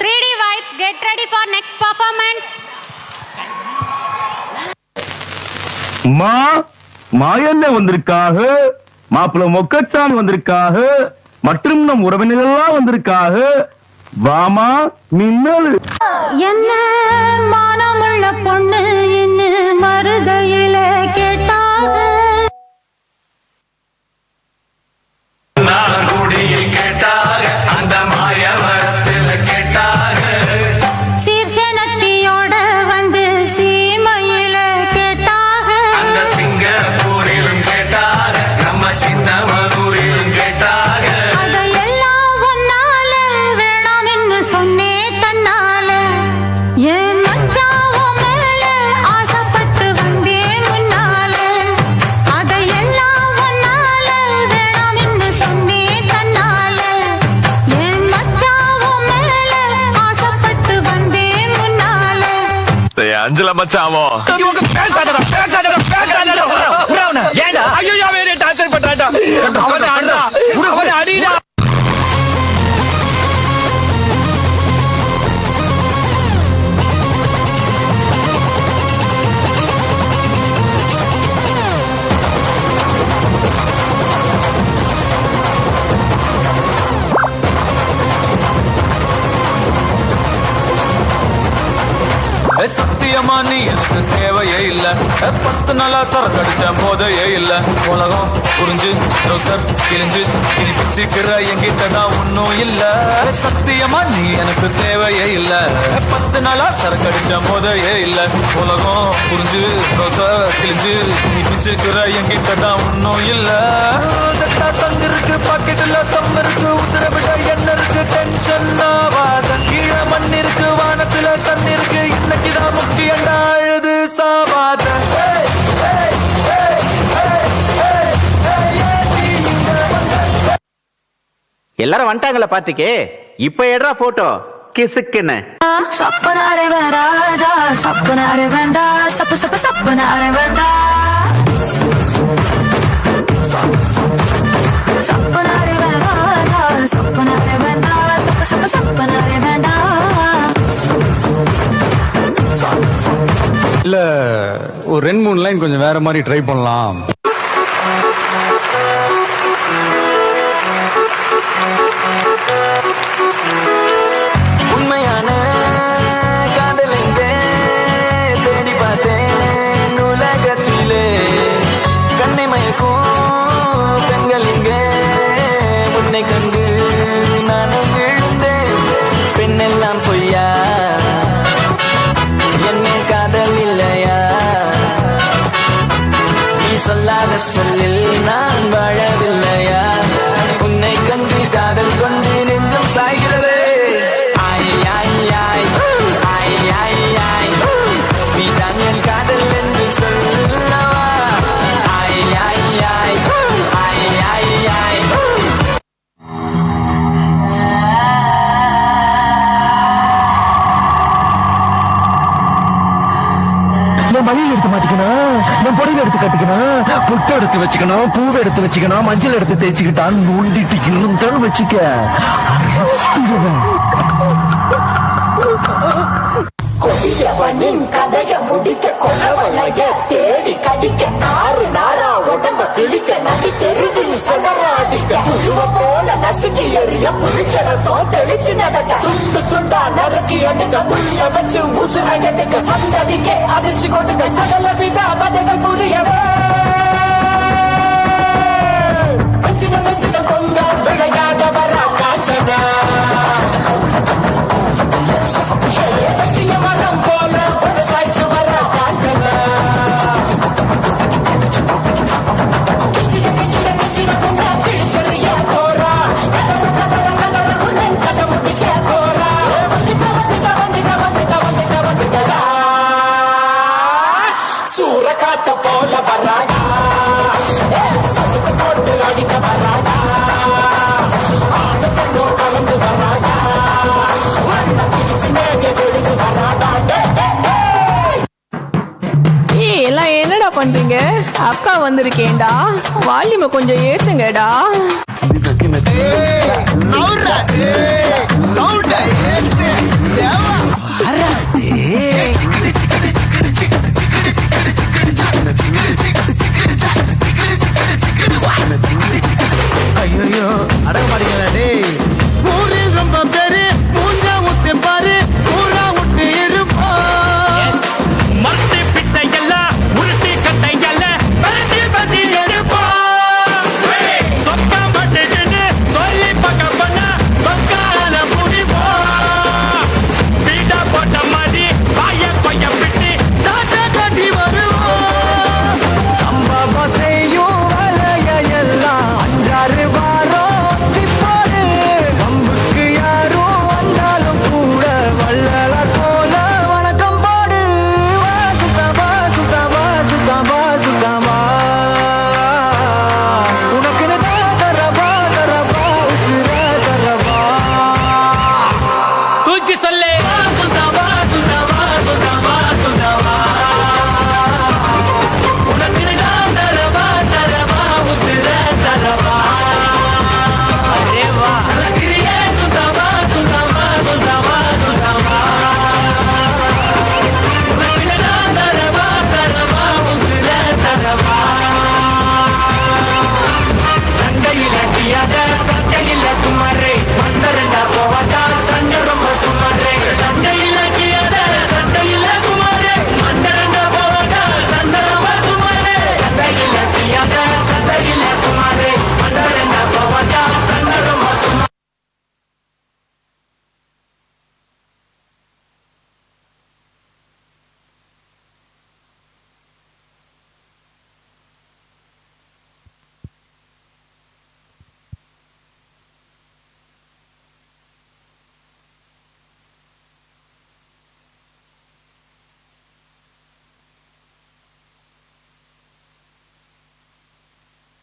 3D vibes, get ready for next performance. மாயண்ண வந்திருக்காக, மாப்பிள்ள மொக்கத்தான் வந்திருக்காக, மற்றும் நம் உறவினர்கள்லாம் வந்திருக்காக. வாமா மின்னல். என்ன மானமுள்ள பொண்ணு என்ன மருதையில கேட்டாக, கேட்டாக அந்த மாயவரத்தில் கேட்டாக, சீர்சனத்தியோட வந்து சீமையில கேட்டாக, அந்த சிங்கப்பூரிலும் கேட்டாக, நம்ம சின்னமனூரிலும் கேட்டாக. அதையெல்லாம் ஒன்னால வேணாம் என்று சொன்னே தன்னால, என் மச்சாவும் மேல ஆசைப்பட்டு வந்தேன் முன்னால, அதையெல்லாம் ஒன்னால வேணாம் என்று சொன்னே தன்னால, என் மச்சாவும் மேல ஆசைப்பட்டு வந்தேன் முன்னால. அஞ்சல மச்சாவோ அடிடா. சத்தியமா நீ எனக்கு தேவையே இல்ல, 10 நாளா சரக்கடிச்ச போதையே இல்ல. உலகம் புரிஞ்சு ரோசர் கிழிஞ்சு இனி பிச்சுக்கிற எங்கிட்டதான் ஒன்னும் இல்ல. சத்தியமா நீ எனக்கு தேவையே இல்ல, 10 நாளா சரக்கடிச்ச போதையே இல்ல. உலகம் புரிஞ்சு ரோசர் கிழிஞ்சு இனி பிச்சுக்கிற எங்கிட்டதான் ஒன்னும் இல்ல. சங்கு இருக்கு, பாக்கெட்டுல தம் இருக்கு, உசுர விட என்ன இருக்கு, டென்ஷன் ஆவாத. கீழே மண் இருக்கு, வானத்துல சன் இருக்கு, இன்னைக்குதான் முக்கியம் அழுது சாவாத. எல்லாரும் வந்துட்டாங்களா பாட்டுக்கு? இப்ப எடுறா போட்டோ கிசுக்குன்னு. சப்பனாரே வேண்டாஜா, சப்பனாரே வேண்டா, சப்ப சப்ப சப்பனாரே வேண்டா, சப்பனாரே வேண்டாஜா, சப்பனாரே வேண்டா, சப்ப சப்ப சப்பனாரே வேண்டா. இல்ல ஒரு 2-3 லைன் கொஞ்சம் வேற மாதிரி ட்ரை பண்ணலாம். உண்மையான காதலிங்க தேடி பார்த்தேன் உலகத்திலே, கண்ணை மயக்கும் பெண்களிங்க உன்னை கண்டு நானும் விழுந்தேன். பெண்ணெல்லாம் பொய்யா, என்ன காதல் இல்லையா, நீ சொல்லாத சொல்லில் நான் வாழவில்லையா, உன்னை கண்டு காதல் கொண்டு நெஞ்சம் சாய்கிறது. ஆய் ஆய் ஆய் ஆய் ஆய் ஆய், நீ தான் என் காதல் என்று சொல்லவா. ஆய் ஆய் ஆய் ஆய் ஆய் ஆய். நான் மலையில எடுத்து மாட்டிக்கணும், நான் புடவை எடுத்து கட்டிக்கணும், புட்டு எடுத்து வச்சுக்கணும், பூவை எடுத்து வச்சுக்கணும், மஞ்சள் எடுத்து தேய்ச்சிக்கிட்டா நோண்டிட்டிக்கணும் தான் வச்சுக்க. கொடியவனின் கதைய முடிக்க கொலவளைய தேடி கடிக்க 6 நாளா உடம்ப கிழிக்க நதி தெருவில் சடராடிக்க புழுவ போல நசுக்கி எறிய புளிச்சரத்தோ தெளிச்சு நடக்க துண்டு துண்டா நறுக்கி எடுக்க துள்ள வச்சு உசுர எடுக்க சந்ததிக்க அதிர்ச்சி கொடுக்க சகல வித பதங்கள் புரியவே வச்சின வச்சின பொங்க விளையாட வர காய்ச்சனா மரம் போல விவசாய்க்கு வர காஞ்சனா கிச்சிட கிச்சிட கிச்சிட குண்டா கிழிச்சொறிய போறா கதற கதற கதற குந்தன் கதை முடிக்க போறா வந்துட்ட வந்துட்ட வந்துட்ட வந்துட்ட வந்துட்ட வந்துட்டடா சூற காத்த போல வராடா சதுக்கு போட்டு அடிக்க வராடா ஆடு கண்ணோ கலந்து வராடா வண்ண பிடிச்சு மேக விழுந்து வராடா. எல்லாம் என்னடா பண்றீங்க? அக்கா வந்திருக்கேன்டா, வால்யூமை கொஞ்சம் ஏத்துங்கடா. ஏ